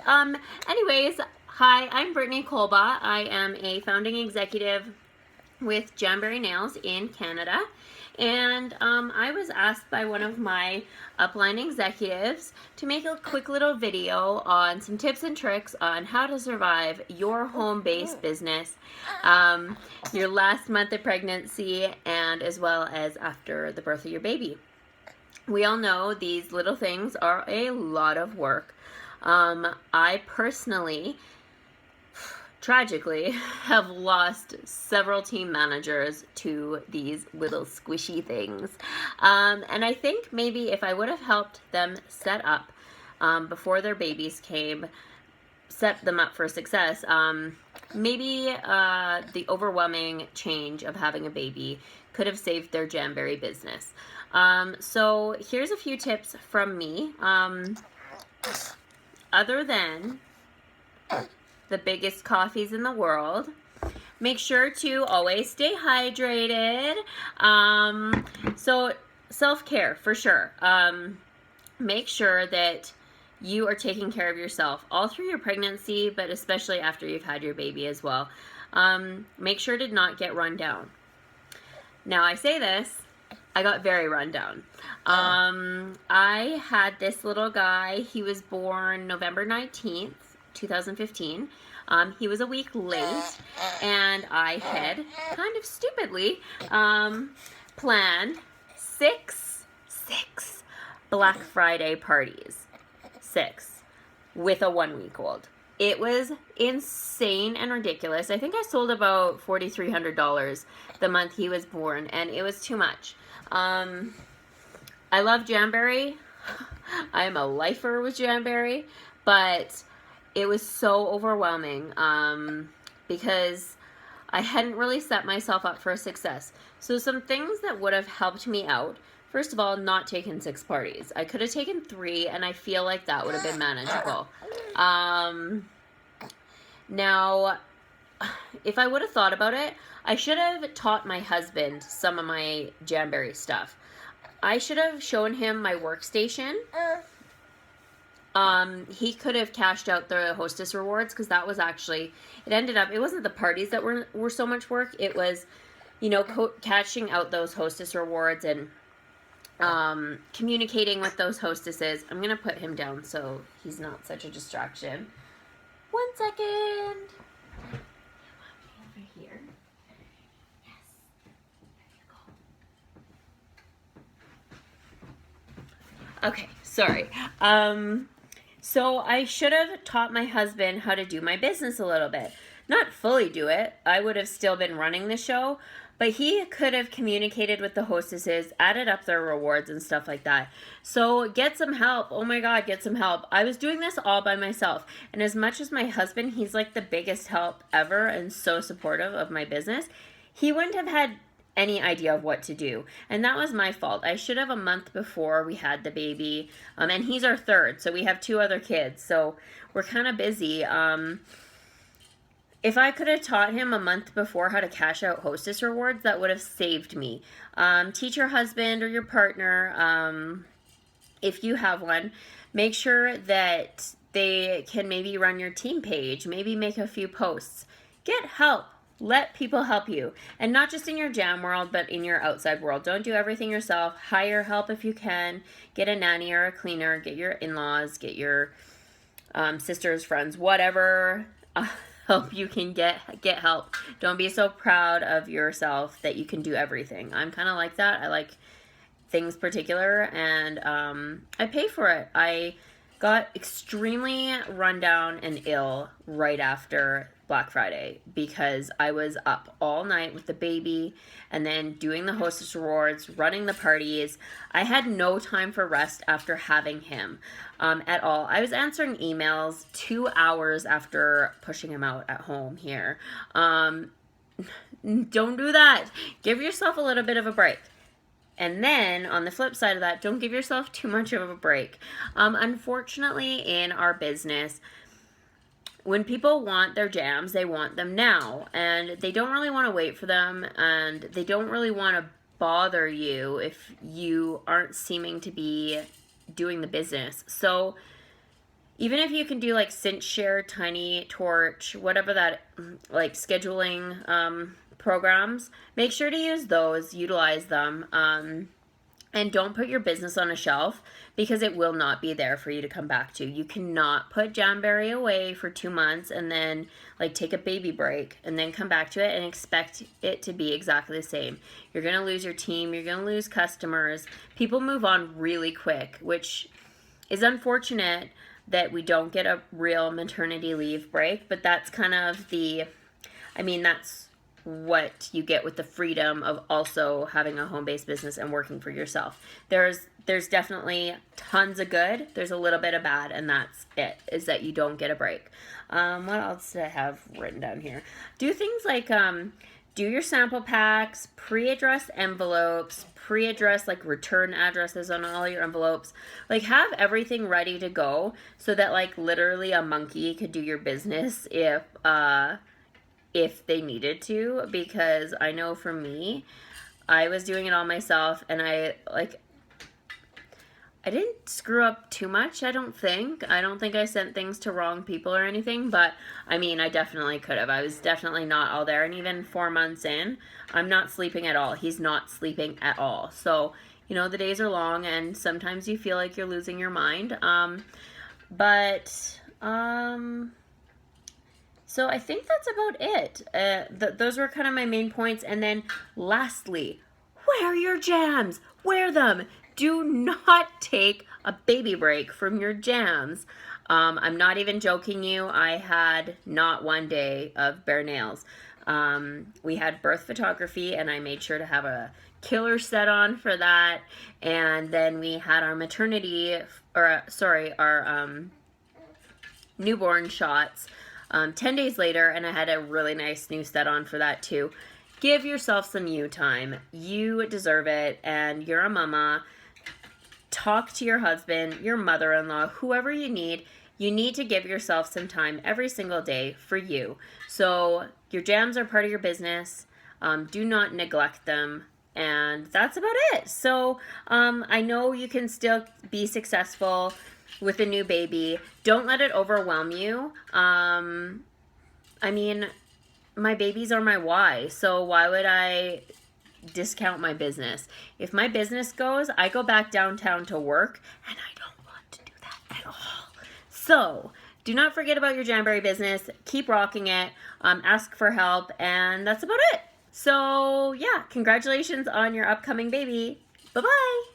Anyways, hi, I'm Brittany Colba. I am a founding executive with Jamberry Nails in Canada. And I was asked by one of my upline executives to make a quick little video on some tips and tricks on how to survive your home-based business, your last month of pregnancy, and as well as after the birth of your baby. We all know these little things are a lot of work. I personally, tragically, have lost several team managers to these little squishy things. And I think maybe if I would have helped them set up before their babies came, set them up for success, maybe the overwhelming change of having a baby could have saved their Jamberry business. So here's a few tips from me. Other than the biggest coffees in the world, make sure to always stay hydrated. So self-care for sure. Make sure that you are taking care of yourself all through your pregnancy, but especially after you've had your baby as well. Make sure to not get run down. Now I say this, I got very run down. I had this little guy. He was born November 19th, 2015. He was a week late, and I had kind of stupidly planned six Black Friday parties. 6 with a 1-week-old. It was insane and ridiculous. I think I sold about $4,300 the month he was born, and it was too much. I love Jamberry. I am a lifer with Jamberry, but it was so overwhelming because I hadn't really set myself up for success. So some things that would have helped me out: first of all, not taking 6 parties. I could have taken 3, and I feel like that would have been manageable. Now, if I would have thought about it, I should have taught my husband some of my Jamberry stuff. I should have shown him my workstation. He could have cashed out the hostess rewards, because that was actually, it wasn't the parties that were so much work. It was, you know, cashing out those hostess rewards and communicating with those hostesses. I'm going to put him down so he's not such a distraction. 1 second. Over here. Yes. There you go. Okay, sorry. So I should have taught my husband how to do my business a little bit. Not fully do it. I would have still been running the show, but he could have communicated with the hostesses, added up their rewards and stuff like that. So get some help. Oh my God, get some help. I was doing this all by myself. And as much as my husband, he's like the biggest help ever and so supportive of my business, he wouldn't have had any idea of what to do. And that was my fault. I should have a month before we had the baby. And he's our 3rd, so we have 2 other kids. So we're kind of busy. If I could have taught him a month before how to cash out hostess rewards, that would have saved me. Teach your husband or your partner, if you have one, make sure that they can maybe run your team page, maybe make a few posts. Get help. Let people help you. And not just in your jam world, but in your outside world. Don't do everything yourself. Hire help if you can. Get a nanny or a cleaner. Get your in-laws. Get your sisters, friends, whatever help you can get help. Don't be so proud of yourself that you can do everything. I'm kind of like that. I like things particular, and I pay for it. I got extremely run down and ill right after Black Friday because I was up all night with the baby and then doing the hostess rewards, running the parties. I had no time for rest after having him at all. I was answering emails 2 hours after pushing him out at home here. Don't do that. Give yourself a little bit of a break. And then on the flip side of that, don't give yourself too much of a break. Unfortunately, in our business, when people want their jams, they want them now, and they don't really want to wait for them, and they don't really want to bother you if you aren't seeming to be doing the business. So even if you can do like Cinch Share, Tiny Torch, whatever that, like scheduling programs, make sure to use those, utilize them. And don't put your business on a shelf because it will not be there for you to come back to. You cannot put Jamberry away for 2 months and then like take a baby break and then come back to it and expect it to be exactly the same. You're going to lose your team. You're going to lose customers. People move on really quick, which is unfortunate that we don't get a real maternity leave break, but that's kind of that's what you get with the freedom of also having a home-based business and working for yourself. There's definitely tons of good. There's a little bit of bad, and that's it, is that you don't get a break. What else did I have written down here? Do things like do your sample packs, pre-address envelopes, pre-address like return addresses on all your envelopes. Like have everything ready to go so that like literally a monkey could do your business if they needed to, because I know for me, I was doing it all myself, and I didn't screw up too much, I don't think. I don't think I sent things to wrong people or anything, but I mean, I definitely could have. I was definitely not all there, and even 4 months in, I'm not sleeping at all. He's not sleeping at all. So, you know, the days are long, and sometimes you feel like you're losing your mind. So I think that's about it. Those were kind of my main points. And then lastly, wear your jams. Wear them. Do not take a baby break from your jams. I'm not even joking you. I had not one day of bare nails. We had birth photography, and I made sure to have a killer set on for that. And then we had our our newborn shots 10 days later, and I had a really nice new set on for that too. Give yourself some you time. You deserve it, and you're a mama. Talk to your husband, your mother-in-law, whoever you need. You need to give yourself some time every single day for you. So your jams are part of your business. Do not neglect them. And that's about it. So I know you can still be successful with a new baby. Don't let it overwhelm you. I mean, my babies are my why, so why would I discount my business? If my business goes, I go back downtown to work, and I don't want to do that at all. So do not forget about your Jamberry business. Keep rocking it. Ask for help, and that's about it. So yeah, congratulations on your upcoming baby. Bye-bye.